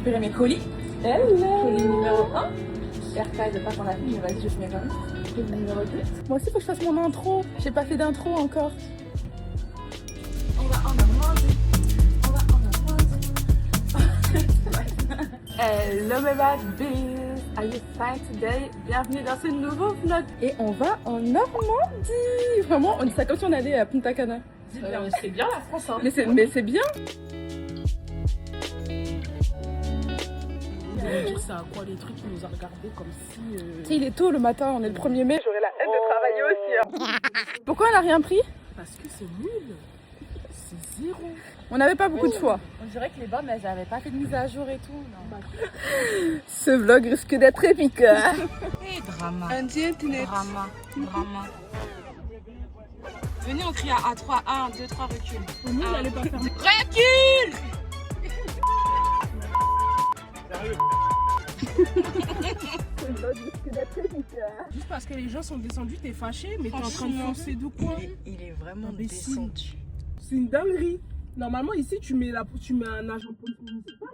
récupérer mes colis. Hello. Colis numéro 1. RK, de pas qu'on a fait, mais vas-y, je fais mes colis. Colis numéro 2. Moi aussi, faut que je fasse mon intro. J'ai pas fait d'intro encore. On va en Normandie. On va en Normandie. Hello mes bad bees. Are you fine today? Bienvenue dans ce nouveau vlog. Et on va en Normandie. Vraiment, on dit ça comme si on allait à Punta Cana. C'est bien la France, hein. Mais c'est bien. C'est à quoi les trucs qui nous a regardé comme si. Tu sais, il est tôt le matin, on est le 1er mai. J'aurais la haine de travailler aussi. Hein. Pourquoi on n'a rien pris? Parce que c'est nul. C'est zéro. On n'avait pas beaucoup de choix. On dirait que les bornes, elles avaient pas fait de mise à jour et tout. Non. Ce vlog risque d'être épique. Hey, drama. Anti-internet. Drama. Venez, on crie à 3. 1, 2, 3, recule. Nous, on n'allait pas faire. Recule. Juste parce que les gens sont descendus, t'es fâché, mais t'es en train de foncer de quoi? Il est vraiment Imbécile. descendu. C'est une dinguerie. Normalement, ici, tu mets un agent police municipal.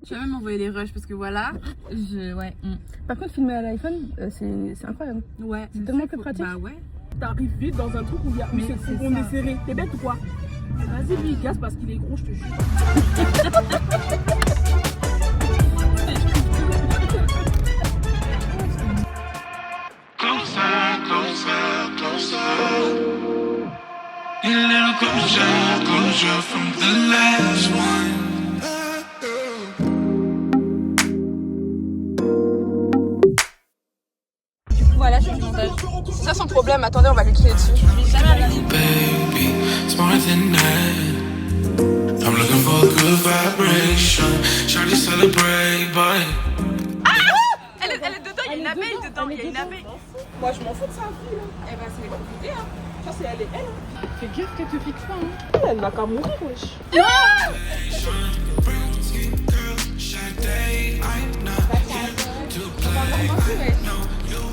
Tu vas même envoyer les rushs parce que voilà. Par contre, filmer à l'iPhone, c'est incroyable. Ouais. C'est tellement plus pratique. Bah ouais. T'arrives vite dans un truc où on est serré. T'es bête ou quoi? Vas-y, lui, il casse parce qu'il est gros, je te jure. Closer. A little closer from the last one. Voilà, je suis du montage. C'est ça son problème. Attendez, on va lui crier dessus. Baby, it's more than that. I'm looking for a good vibration. Try to celebrate, but Elle est dedans, il y a une abeille dedans. Il y a une abeille. Moi, je m'en fous de sa vie, là. Eh ben, c'est compliqué, hein. Ça, c'est elle et elle. Hein. Fais gaffe qu'elle te fixe pas. Hein. Elle n'a qu'à mourir, wesh.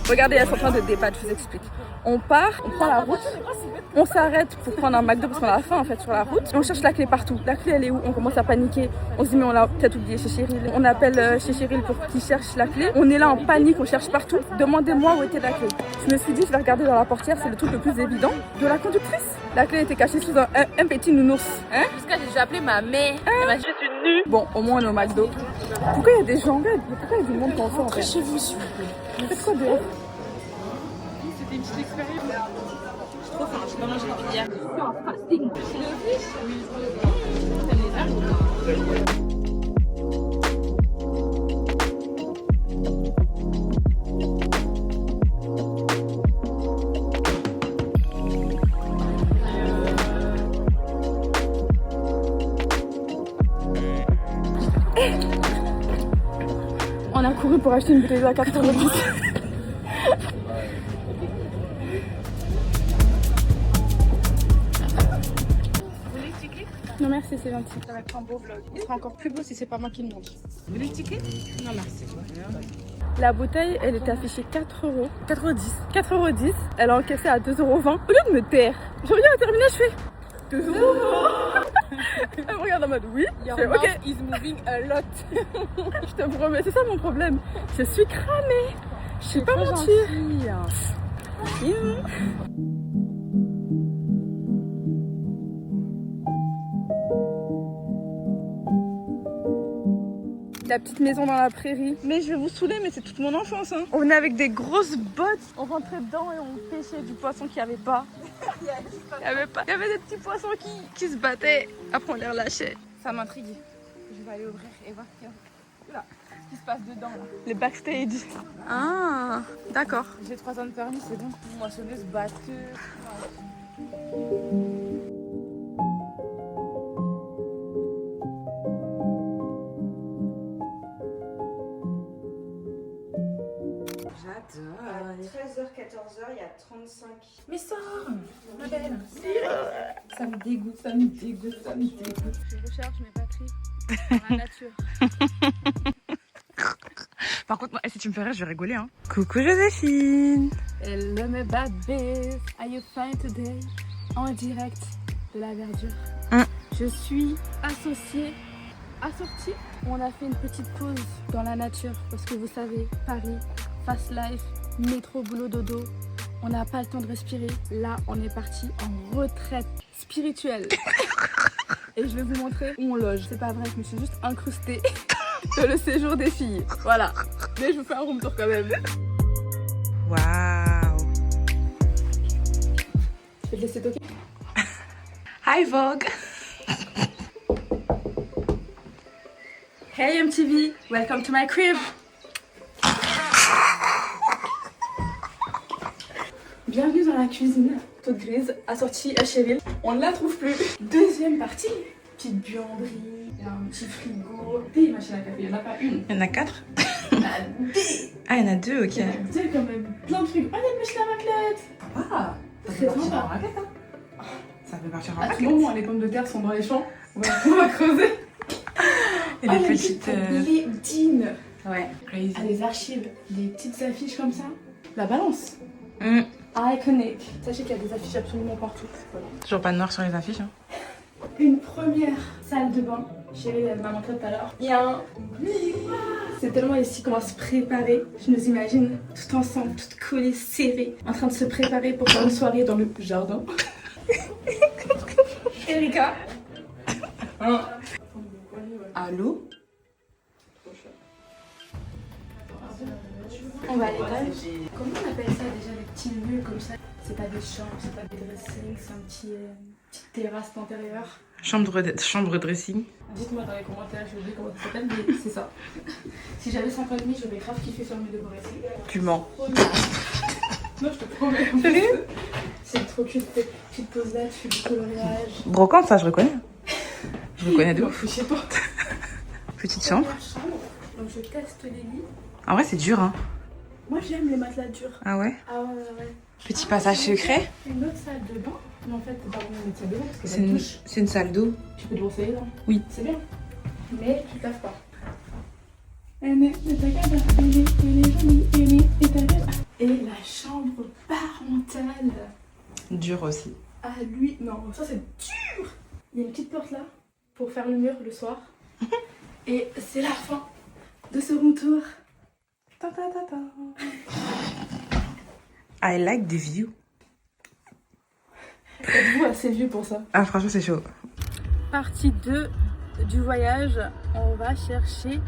Regardez, elles sont en train de débattre, je vous explique. On part, on prend la route, on s'arrête pour prendre un McDo parce qu'on a faim en fait sur la route. Et on cherche la clé partout. La clé elle est où? On commence à paniquer. On se dit mais on l'a peut-être oublié chez Cheryl. On appelle chez Cheryl pour qu'il cherche la clé. On est là en panique, on cherche partout. Demandez-moi où était la clé. Je me suis dit je vais regarder dans la portière, c'est le truc le plus évident. De la conductrice. La clé était cachée sous un petit nounours. Hein? Jusqu'à j'ai déjà appelé ma mère. Elle m'a dit je suis nue. Bon, au moins on est au McDo. Pourquoi il y a des gens? Pourquoi il y a du monde comme ça en fait? Chez vous, s'il vous plaît. Vous faites quoi dehors? C'était une petite expérience. Je suis trop faim, je peux manger depuis hier. Je suis en fasting. On a couru pour acheter une bouteille d'eau à 4,10 €. Non merci, c'est gentil. Ça va être un beau vlog. Il sera encore plus beau si c'est pas moi qui le mange. Vous voulez le ticket? Non, merci. La bouteille, elle était affichée 4 €. 4,10 €. 4,10 €. Elle a encaissé à 2,20 €. Au lieu de me taire, je regarde à terminer, je fais 2 €. Elle me regarde en mode oui. Je fais ok. Is moving a lot. Je te promets, c'est ça mon problème. Je suis cramée. Je sais pas mentir. La petite maison dans la prairie. Mais je vais vous saouler, mais c'est toute mon enfance. Hein. On venait avec des grosses bottes. On rentrait dedans et on pêchait du poisson qu'il n'y avait pas. Il y avait des petits poissons qui se battaient. Après, on les relâchait. Ça m'intrigue. Je vais aller ouvrir et voir ce qui se passe dedans. Là. Le backstage. Ah, d'accord. J'ai 3 ans de permis, c'est bon. Moissonneuse, batteuse. À 13h, 14h, il y a 35. Mais sors, ma belle. Ça me dégoûte. Je recharge mes batteries dans la nature. Par contre, moi, si tu me fais rire, je vais rigoler. Hein. Coucou Joséphine. Hello mes bad bees, are you fine today? En direct de la verdure. Je suis associée Assorti, on a fait une petite pause dans la nature parce que vous savez, Paris, fast life, métro, boulot, dodo, on n'a pas le temps de respirer. Là, on est parti en retraite spirituelle. Et je vais vous montrer où on loge. C'est pas vrai, je me suis juste incrustée dans le séjour des filles. Voilà. Mais je vous fais un room tour quand même. Waouh. Je vais te laisser toquer. Hi Vogue. Hey MTV, welcome to my crib. Bienvenue dans la cuisine, toute grise, assortie à Chéril. On ne la trouve plus. Deuxième partie, petite buanderie, il y a un petit frigo, des machines à café, il n'y en a pas une. Il y en a 4. Il y en a des. Ah, il y en a 2, ok. Il y en a deux quand même, plein de trucs. Oh, des machines à raclette. Ah, ça C'est fait partir sympa. en raclette, hein. Ça fait partir en À tout raclette. moment, les pommes de terre sont dans les champs. On va creuser. Et Oh, les il y a petites... les dînes. Ouais, crazy. Ah, les archives, des petites affiches comme ça. La balance. Mm. Iconic. Sachez qu'il y a des affiches absolument partout. Voilà. Toujours pas de noir sur les affiches, hein. Une première salle de bain. Chérie, elle m'a montré tout à l'heure. Il y a un miroir. C'est tellement ici qu'on va se préparer. Je nous imagine tout ensemble, toutes collées, serrées, en train de se préparer pour faire une soirée dans le jardin. Erika. Hein. Allô? On va à l'étage. Comment on appelle ça déjà, les petits lieux comme ça? C'est pas des chambres, c'est pas des dressings, c'est un petit petite terrasse d'intérieur. Chambre dressing. Dites-moi dans les commentaires, j'ai oublié comment ça s'appelle, mais c'est ça. Si j'avais 5 ans et demi, j'aurais grave kiffé faire mes devoirs ici. Tu mens. Non, je te promets. Sérieux? C'est trop cute, tu te poses là, tu fais du coloriage. Brocante, ça, je reconnais. Je reconnais de ouf. Je sais pas. Petite chambre. Première chambre, donc je teste les lits. En vrai, c'est dur, hein. Moi j'aime les matelas durs. Ah ouais? Ah ouais. Petit passage secret. Une autre salle de bain. Mais en fait, c'est pas vraiment une salle de bain parce que c'est une douche. C'est une salle d'eau. Tu peux te brosser les dents. Oui. C'est bien. Mais tu te laves pas. Et la chambre parentale. Dur aussi. Ah lui, non, ça c'est dur. Il y a une petite porte là pour faire le mur le soir. Et c'est la fin de ce room tour. I like the view. Êtes-vous assez vieux pour ça? Ah, franchement, c'est chaud. Partie 2 du voyage, on va chercher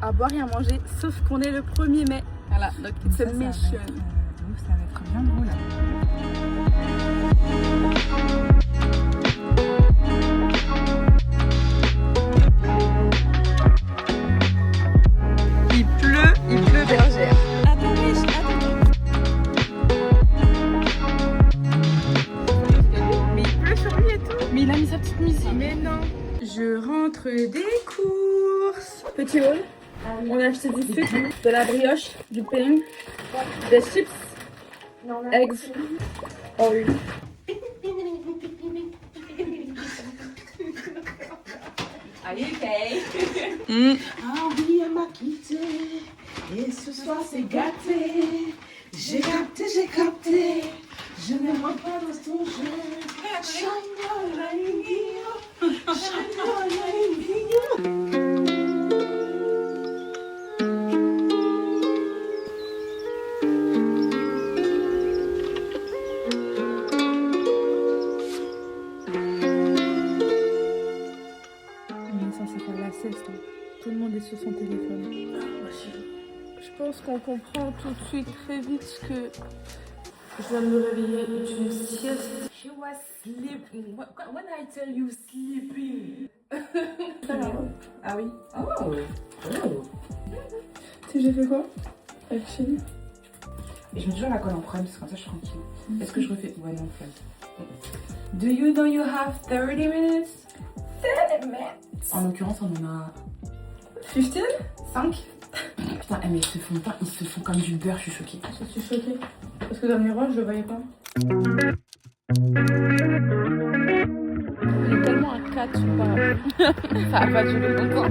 à boire et à manger, sauf qu'on est le 1er mai. Voilà, donc it's a mission. Ça va être bien drôle. Il pleut bergère. Attends, mais il pleut sur lui et tout. Mais il a mis sa petite musique. Mais non. Je rentre des courses. Petit haul. On a acheté du sucre, de la brioche, du pain, des chips, eggs. Oh oui. Are you okay? Ah oui, elle m'a quitté. Et ce soir, c'est gâté. J'ai capté. Je ne rentre pas dans ton jeu. Shine On est censé faire la sieste. Hein. Tout le monde est sur son téléphone. Je pense qu'on comprend tout de suite très vite que je dois me réveiller d'une sieste. She was sleeping. When I tell you sleeping. Ah oui. Oh. Tu sais, j'ai fait quoi avec Chélie? Et je mets toujours la colle en prime parce que comme ça je suis tranquille. Est-ce que je refais? Ouais, non, flemme. Do you know you have 30 minutes? 30 minutes. En l'occurrence, on en a 15? 5. Putain, mais ils se font comme du beurre, je suis choquée. Je suis choquée. Parce que dans le miroir, je le voyais pas. Il est tellement un 4 ou pas. Ça va pas durer longtemps.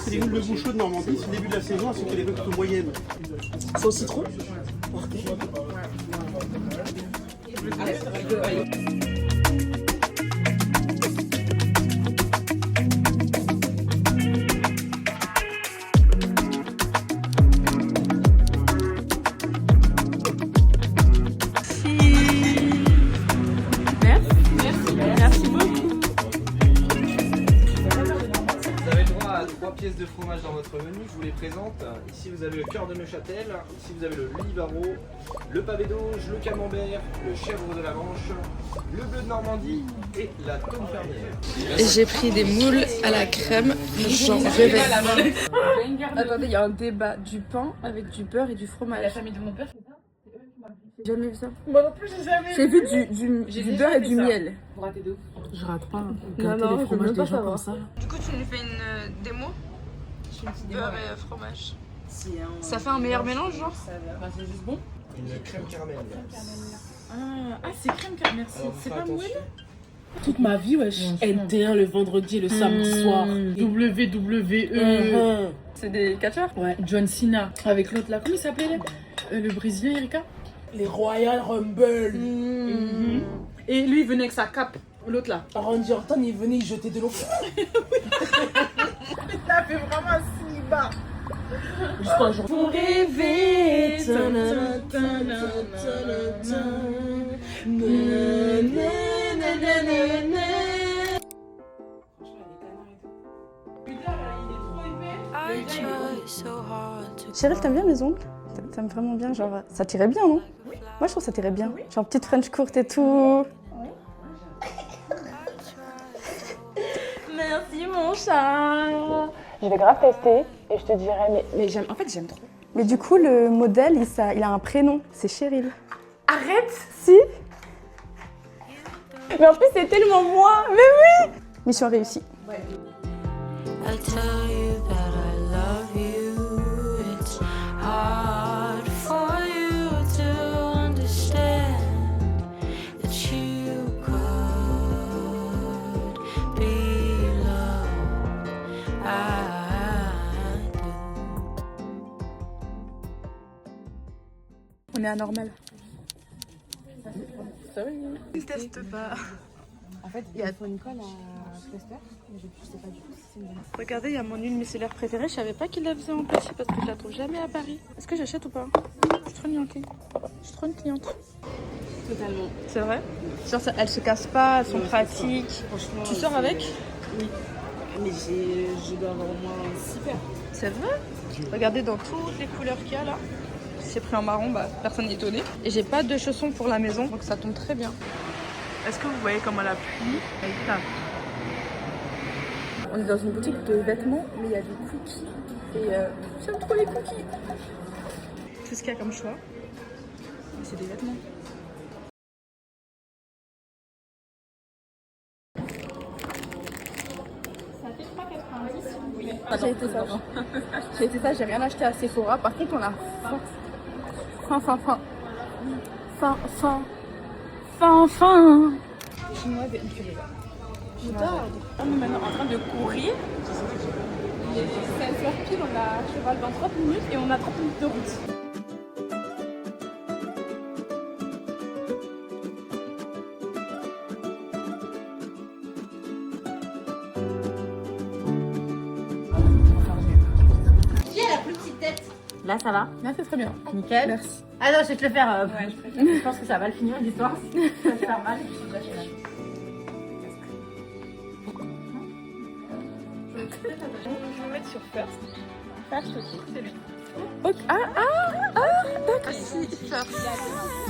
c'est les moules de Bouchot de Normandie. C'est le début de la saison, c'est que les plutôt moyennes. C'est au citron. Vous avez le droit à 3 pièces de fromage dans votre menu, je vous les présente. Ici vous avez le cœur de Neuchâtel, ici vous avez le Livaro, le pavé d'auge, le camembert, le chèvre de la Manche, le bleu de Normandie et la tome fermière. Et j'ai pris des moules à la crème, j'en rêvais. Attendez, il y a un débat du pain avec du beurre et du fromage. La famille de mon père, c'est ça? J'ai jamais vu ça. Moi non plus, j'ai jamais J'ai vu du beurre et du miel. Vous ratez de ouf. Je rate pas. Non, je veux même pas savoir ça. Du coup, tu nous fais une démo? Beurre et fromage. Ça fait un meilleur mélange, genre? C'est juste bon. Une crème caramel. Ah, c'est crème car merci. C'est pas mouille? Toute ma vie, wesh. NT1 le vendredi et le samedi soir. WWE. C'est des catcheurs? Ouais, John Cena. Avec l'autre là, comment il s'appelait le Brésilien, Erika? Les Royal Rumble. Et lui, il venait avec sa cape. L'autre là. Randy Orton, il venait, il jetait de l'eau. Il a fait vraiment si bas. Juste un jour. Pour rêver. Cheryl, t'aimes bien mes ongles? T'aimes vraiment bien, genre, ça t'irait bien, non? Moi, je trouve que ça t'irait bien. Genre, petite French courte et tout. Merci, mon chat. Je vais grave tester et je te dirai, mais j'aime, en fait, j'aime trop. Mais du coup, le modèle, il a un prénom, c'est Cheryl. Arrête. Si? Mais en plus, c'est tellement moi. Mais oui! Mission réussie. I'll tell you that I love you. It's hard for you to understand that you could be loved. I do. On est anormal. Je teste pas. En fait, il faut une colle à cluster, mais je sais pas du tout si c'est une bonne. Regardez, il y a mon huile micellaire préférée. Je savais pas qu'il la faisait en petit parce que je la trouve jamais à Paris. Est-ce que j'achète ou pas? Je suis trop niaquée. Je suis trop une cliente. Totalement. C'est vrai? Genre, elles se cassent pas, elles sont pratiques. Franchement. Tu sors avec? Oui. Mais je dois avoir au moins 6 paires. C'est vrai? Regardez dans toutes les couleurs qu'il y a là. Si c'est pris en marron, bah personne n'est étonné. Et j'ai pas de chaussons pour la maison, donc ça tombe très bien. Est-ce que vous voyez comment la pluie elle tape? On est dans une boutique de vêtements, mais il y a des cookies. Et j'aime trop les cookies. Tout ce qu'il y a comme choix. Mais c'est des vêtements. J'ai été sage. J'ai été sage, j'ai rien acheté à Sephora. Par contre, on a fin. Chinois véhiculé. Regarde. On est maintenant en train de courir. Il est 16h pile, on a cheval dans 30 minutes et on a 30 minutes de route. Là, ça va? Là, c'est très bien. Nickel. Merci. Ah non, je vais te le faire. Je pense que ça va le finir l'histoire. Ça va te faire mal. Je vais me mettre sur First. First aussi, c'est lui. Okay. D'accord. Si, First.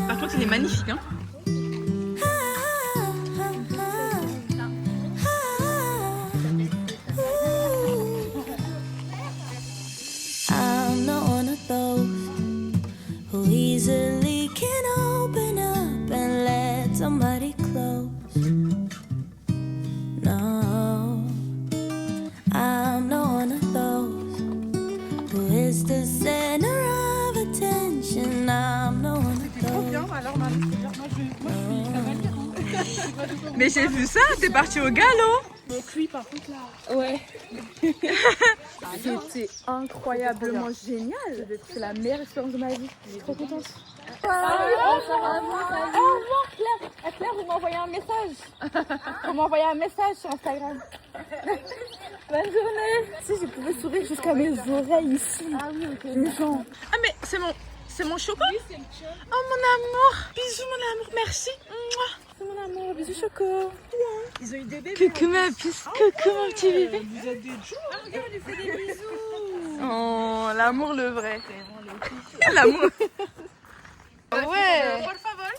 Par contre, il est magnifique, hein. I'm not one of those who easily can open up and let somebody close. No, I'm not one of those who is the center of attention. I'm not one of those. Alors, moi, je suis cavalière. Mais j'ai vu ça, t'es partie au galop. Mon cuit par contre là. Ouais. C'était incroyablement génial. C'est la meilleure expérience de ma vie. Je suis trop contente. Au revoir Claire. Claire, vous m'envoyez un message. Vous m'envoyez un message sur Instagram. Bonne journée. Si je pouvais sourire jusqu'à mes oreilles ici. Ah oui, ok. Les gens. Ah mais c'est mon choco. Oui, c'est le choco. Oh mon amour. Bisous mon amour, merci. C'est mon amour, bisous choco. Ils ont eu des bébés. Coucou ma puce, coucou mon petit bébé. Vous êtes des jours. Ah regarde, il fait des bisous. Oh, l'amour le vrai. L'amour. Ouais. Por favor.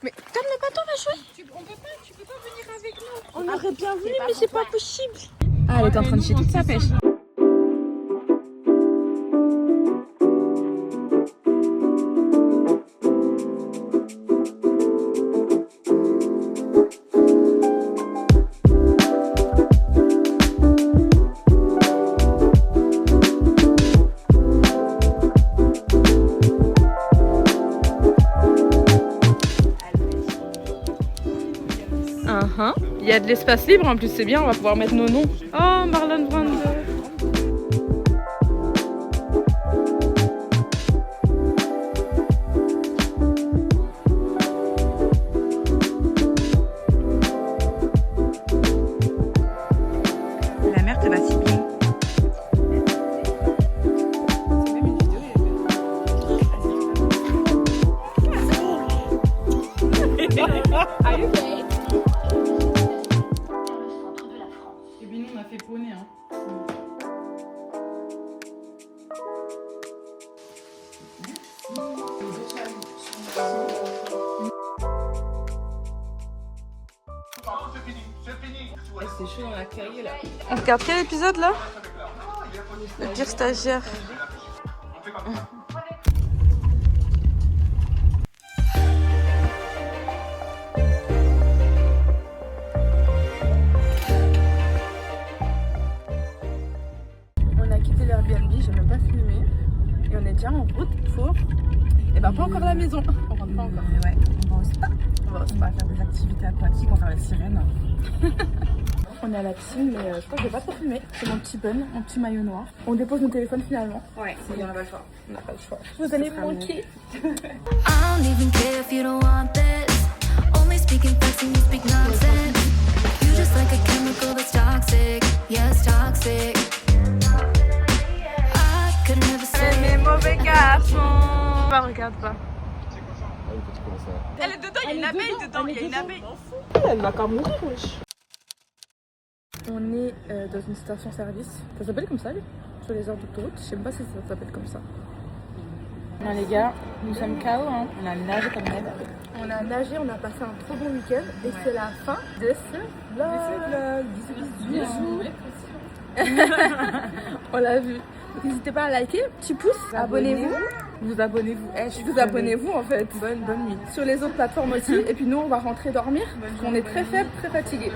Mais donne le bâton ma chouette. Tu peux pas venir avec nous. On aurait bien voulu mais c'est pas possible. Ah, elle est en train de chier toute sa pêche. Il y a de l'espace libre en plus, c'est bien, on va pouvoir mettre nos noms. Oh, Marlon Brando. La mer te va si bien. C'est chaud dans la cahier là. On regarde quel épisode là? Le pire stagiaire. On a quitté l'Airbnb, j'ai même pas filmé. Et on est déjà en route pour... Et bah pas encore la maison. On rentre pas encore. Ouais, on va au spa. On va faire des activités aquatiques, on va faire la sirène. On est à la piscine, mais je crois que je vais pas trop filmer. C'est mon petit bun, mon petit maillot noir. On dépose nos téléphones finalement. Ouais, on n'a pas le choix. On n'a pas le choix. Vous allez me manquer. I don't even care if you don't want this. Only speaking facts and you speak nonsense. You just like a chemical that's toxic. Yes, toxic. I could never say. Mais mauvais garçon. Bah regarde pas. Elle est dedans, il y a une abeille dedans, il y a une abeille. Elle va quand mourir, wesh. On est dans une station-service. Ça s'appelle comme ça, lui, sur les heures d'autoroute. Je sais même pas si ça s'appelle comme ça. Non les gars, nous sommes KO, hein. On a nagé comme d'hab. On a nagé, on a passé un trop bon week-end. Et c'est la fin de ce vlog. Bisous, bisous. On l'a vu. Donc, n'hésitez pas à liker, petit pouce, abonnez-vous. Vous abonnez-vous. Vous abonnez-vous en fait. Bonne nuit. Sur les autres plateformes aussi. Et puis nous, on va rentrer dormir. Parce qu'on est très faibles, très fatigués.